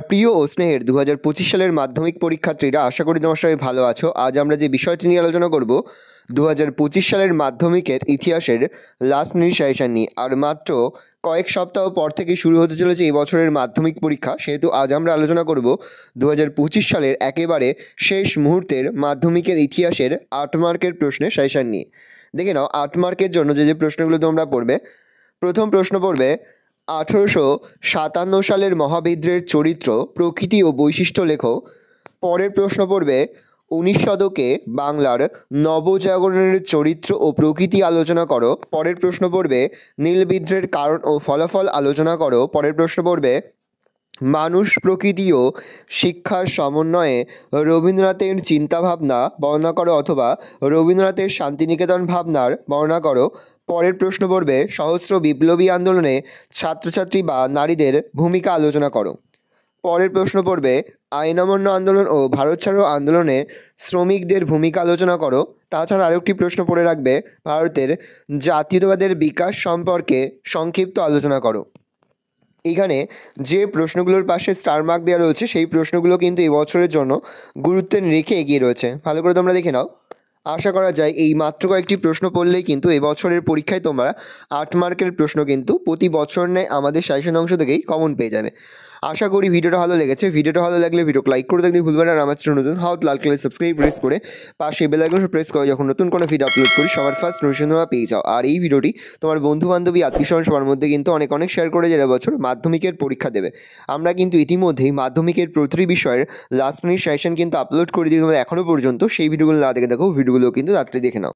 আমার প্রিয় ও স্নেহের 2025 সালের মাধ্যমিক পরীক্ষার্থীরা, আশা করি তোমার সবাই ভালো আছো। আজ আমরা যে বিষয়টি নিয়ে আলোচনা করব 2025 সালের মাধ্যমিকের ইতিহাসের লাস্ট মিনিট সাজেশন নিয়ে। আর মাত্র কয়েক সপ্তাহ পর থেকে শুরু হতে চলেছে এই বছরের মাধ্যমিক পরীক্ষা, সেহেতু আজ আমরা আলোচনা করব 2025 সালের একেবারে শেষ মুহূর্তের মাধ্যমিকের ইতিহাসের 8 মার্কের প্রশ্নের সাজেশন নিয়ে। দেখে নাও 8 মার্কের জন্য যে প্রশ্নগুলো তোমরা পড়বে। প্রথম প্রশ্ন পড়বে 1857 সালের মহাবিদ্রোহের চরিত্র, প্রকৃতি ও বৈশিষ্ট্য লেখো। পরের প্রশ্ন পড়বে 19 শতকে বাংলার নবজাগরণের চরিত্র ও প্রকৃতি আলোচনা করো। পরের প্রশ্ন পড়বে নীল বিদ্রোহের কারণ ও ফলাফল আলোচনা করো। পরের প্রশ্ন পড়বে মানুষ, প্রকৃতি ও শিক্ষার সমন্বয়ে রবীন্দ্রনাথের চিন্তাভাবনা বর্ণনা করো, অথবা রবীন্দ্রনাথের শান্তিনিকেতন ভাবনার বর্ণনা করো। পরের প্রশ্ন পড়বে সহস্র বিপ্লবী আন্দোলনে ছাত্রছাত্রী বা নারীদের ভূমিকা আলোচনা করো। পরের প্রশ্ন পড়বে আইন অমান্য আন্দোলন ও ভারত ছাড়ো আন্দোলনে শ্রমিকদের ভূমিকা আলোচনা করো। তাছাড়া আরেকটি প্রশ্ন পড়ে রাখবে ভারতের জাতীয়তাবাদের বিকাশ সম্পর্কে সংক্ষিপ্ত আলোচনা করো। এখানে যে প্রশ্নগুলোর পাশে স্টার মার্ক দেওয়া রয়েছে সেই প্রশ্নগুলো কিন্তু এই বছরের জন্য গুরুত্ব রেখে এগিয়ে রয়েছে, ভালো করে তোমরা দেখে নাও। আশা করা যায় এই মাত্র কয়েকটি প্রশ্ন পড়লেই কিন্তু এবছরের পরীক্ষায় তোমরা 8 মার্কের প্রশ্ন কিন্তু প্রতি বছর নেয় আমাদের সাজেশন অংশ থেকেই কমন পেয়ে যাবে। আশা করি ভিডিওটা ভালো লেগেছে। ভিডিওটা ভালো লাগলে ভিডিও লাইক করে দেখতে ভুলবেন না। আর আমার চ্যানেল নতুন হাত লাল কালার সাবস্ক্রাইব প্রেস করে পাশে বেল আইকন প্রেস করে যখন নতুন কোনো ভিডিও আপলোড করি সবার ফার্স্ট নোটিফিকেশন তোমরা পেয়ে যাও। আর এই ভিডিওটি তোমার বন্ধু বান্ধবী আত্মীয়স্বজন সবার মধ্যে কিন্তু অনেক শেয়ার করে যারা বছর মাধ্যমিকের পরীক্ষা দেবে। আমরা কিন্তু ইতিমধ্যেই মাধ্যমিকের প্রতিটি বিষয়ের লাস্ট মিনিট সাজেশন কিন্তু আপলোড করে দিই। তোমরা এখনও পর্যন্ত সেই ভিডিওগুলো না দেখে দেখো, ভিডিওগুলো কিন্তু তাড়াতাড়ি দেখে নাও।